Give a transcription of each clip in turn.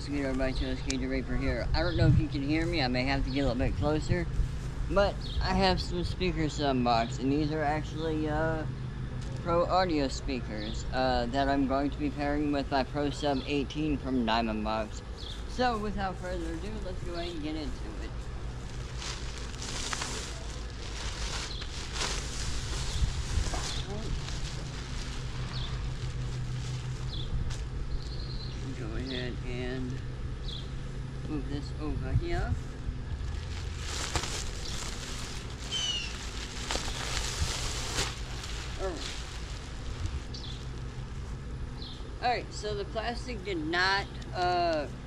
what's good, everybody? So it's KJ Raper here. I don't know if you can hear me. I may have to get a little bit closer. But I have some speakers to unbox, and these are actually Pro Audio speakers that I'm going to be pairing with my Pro Sub 18 from DiamondBoxx. So without further ado, let's go ahead and get into it. Go ahead and move this over here. Alright, so the plastic did not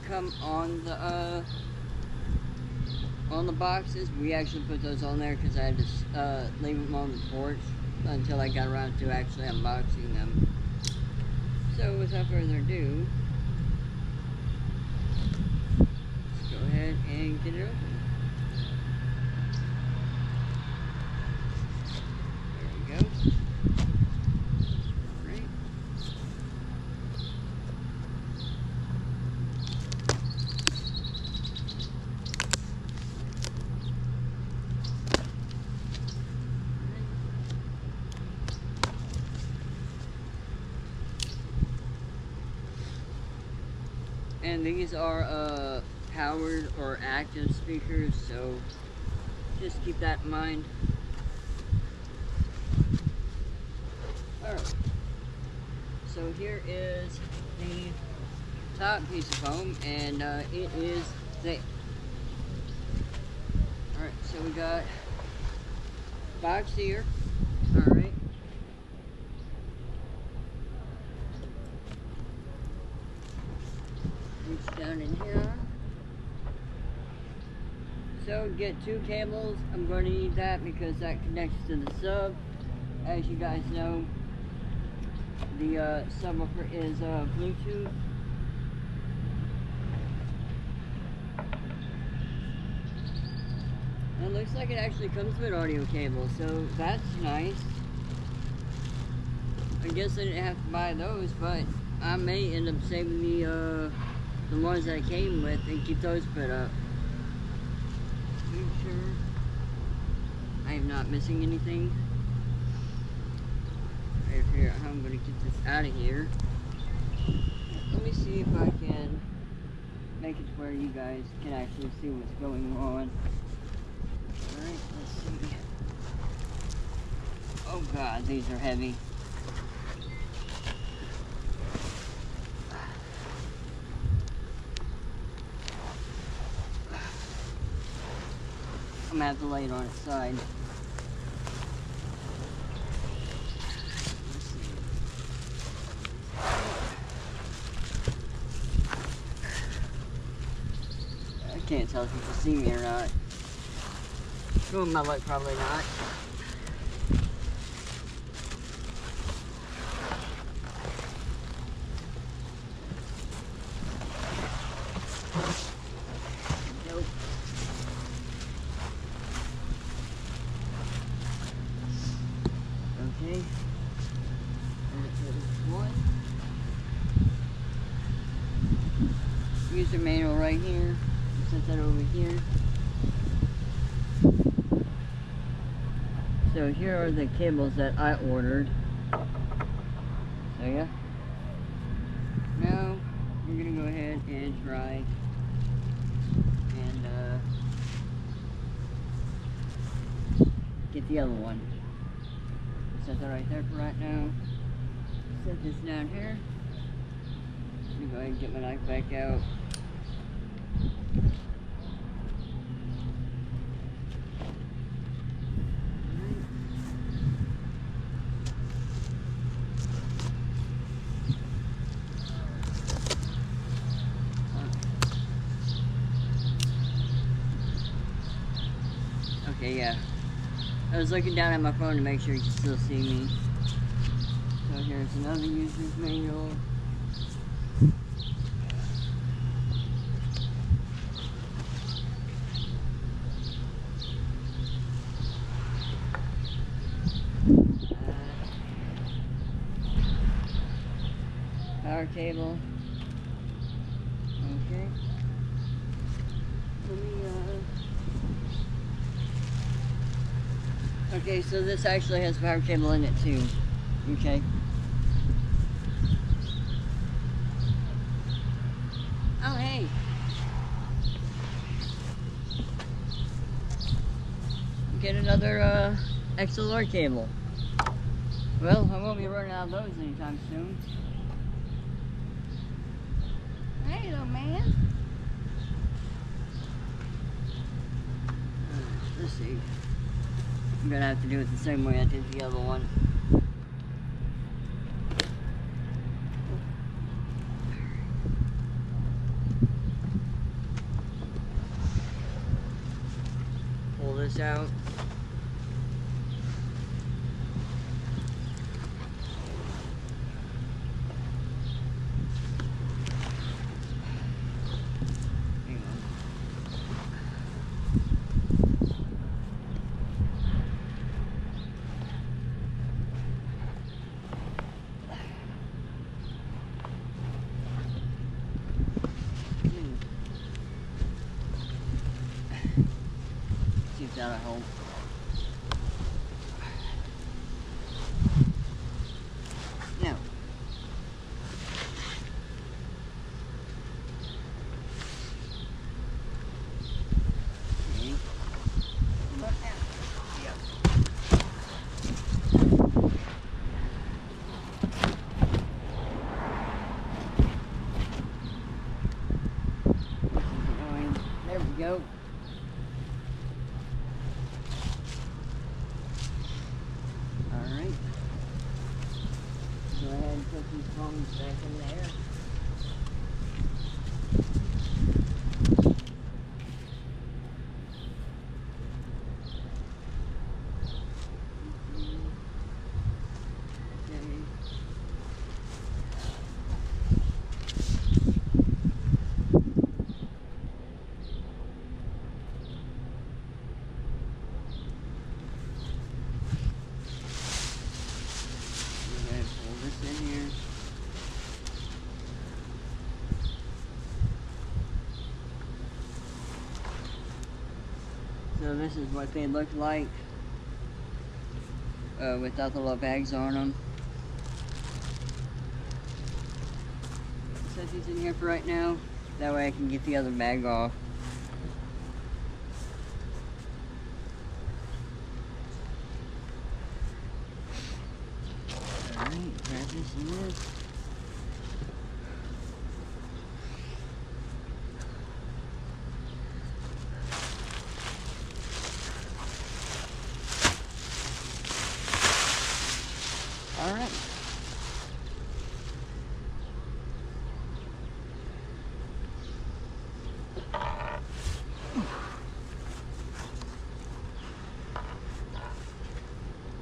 come on the boxes. We actually put those on there because I had to leave them on the porch until I got around to actually unboxing them. So without further ado, let's go ahead and get it open. There we go. And these are powered or active speakers, so just keep that in mind. Alright, so here is the top piece of foam, and it is thick. Alright, so we got box here. Alright. Reach down in here. So get two cables. I'm going to need that because that connects to the sub. As you guys know, the subwoofer is Bluetooth. And it looks like it actually comes with audio cable, so that's nice. I guess I didn't have to buy those, but I may end up saving the ones that I came with and keep those put up. Make sure I am not missing anything. Right here, I'm going to get this out of here. Let me see if I can make it to where you guys can actually see what's going on. Alright, let's see. Oh god, these are heavy. I'm gonna have to lay it on its side. I can't tell if you can see me or not. Oh, my luck, probably not. Nope. Okay, there's one. User manual right here. Set that over here. So here are the cables that I ordered. So yeah. Now we're gonna go ahead and try and get the other one. Set that right there for right now. Set this down here. Let me go ahead and get my knife back out. Okay, yeah. I was looking down at my phone to make sure you can still see me. So here's another user's manual. Power cable. Okay. Okay, so this actually has power cable in it too. Okay. Oh, hey. Get another XLR cable. Well, I won't be running out of those anytime soon. Hey, little man. Let's see. I'm gonna have to do it the same way I did the other one. Pull this out. See if that'll help. Now. Okay. Yep. There we go. Alright. Go ahead and put these prongs back in there. So this is what they look like without the little bags on them. Set these in here for right now. That way I can get the other bag off. Alright, grab this and this. Alright.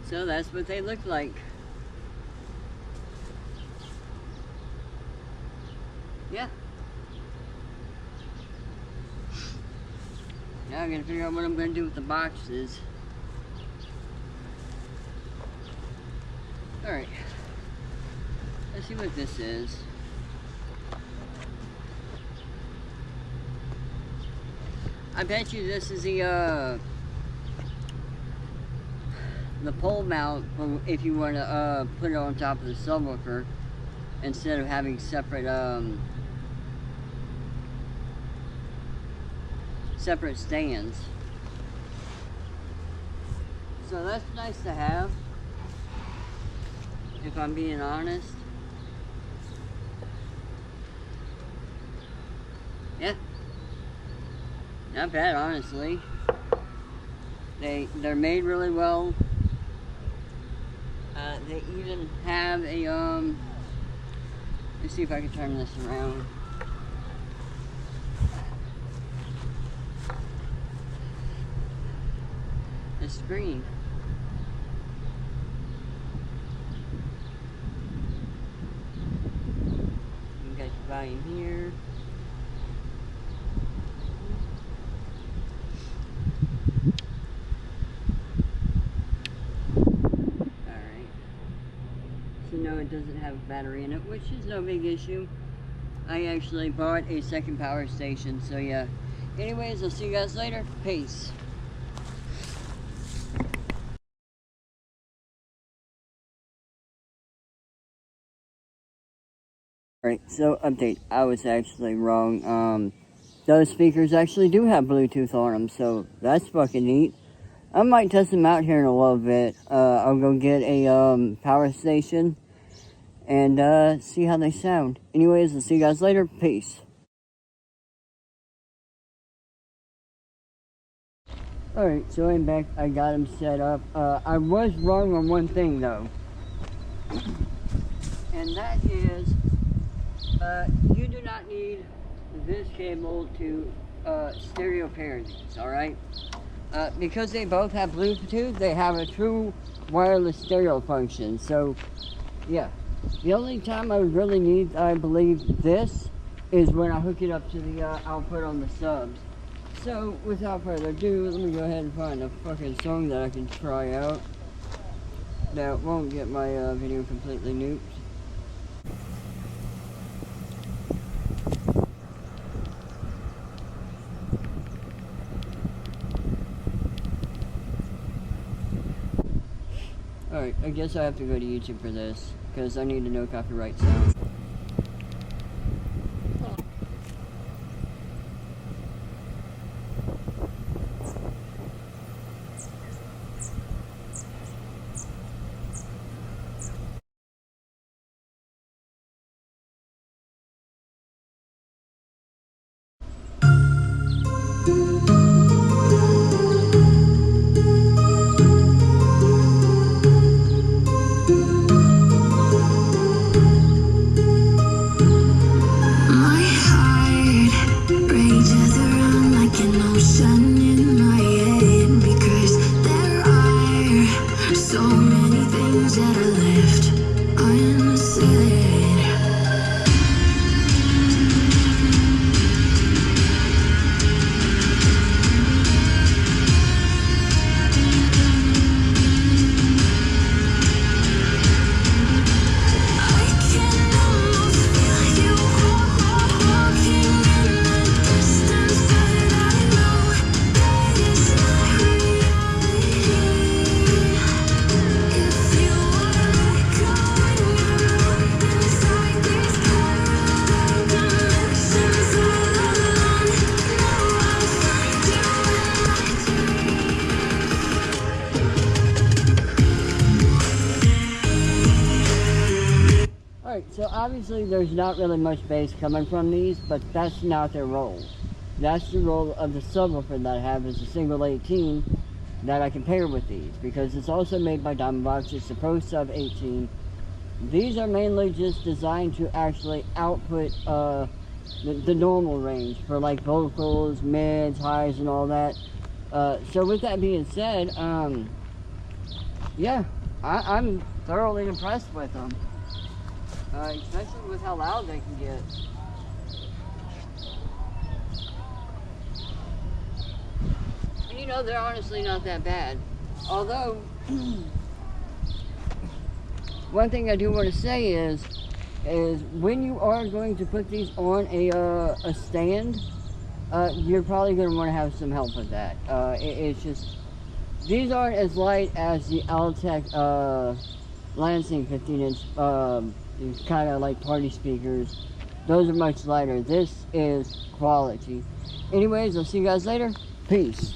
So that's what they look like. Yeah. Now I'm gonna figure out what I'm gonna do with the boxes. Alright. Let's see what this is. I bet you this is the pole mount for if you want to put it on top of the subwoofer instead of having separate separate stands. So that's nice to have, if I'm being honest. Yeah, not bad, honestly. They're made really well. They even have a let's see if I can turn this around. The screen. You got your volume here. No, it doesn't have a battery in it, which is no big issue. I actually bought a second power station, so yeah. Anyways, I'll see you guys later. Peace. Alright, so update. I was actually wrong. Those speakers actually do have Bluetooth on them, so that's fucking neat. I might test them out here in a little bit. I'll go get a power station and see how they sound. Anyways, I'll see you guys later. Peace. Alright, so I'm back. I got them set up. I was wrong on one thing though. And that is, you do not need this cable to stereo pair these, alright? Because they both have Bluetooth, they have a true wireless stereo function. So, yeah. The only time I would really need, I believe, this is when I hook it up to the output on the subs. So, without further ado, let me go ahead and find a fucking song that I can try out that won't get my video completely nuked. Alright, I guess I have to go to YouTube for this, because I need to know copyright sound. So obviously there's not really much bass coming from these, but that's not their role. That's the role of the subwoofer that I have as a single 18 that I can pair with these, because it's also made by DiamondBoxx. It's the Pro Sub 18. These are mainly just designed to actually output the normal range for like vocals, mids, highs, and all that. So with that being said, yeah, I'm thoroughly impressed with them. Especially with how loud they can get. And you know, they're honestly not that bad. Although, one thing I do want to say is when you are going to put these on a stand, you're probably going to want to have some help with that. It's just, these aren't as light as the Altec Lansing 15-inch kind of like party speakers. Those are much lighter. This is quality. Anyways, I'll see you guys later. Peace.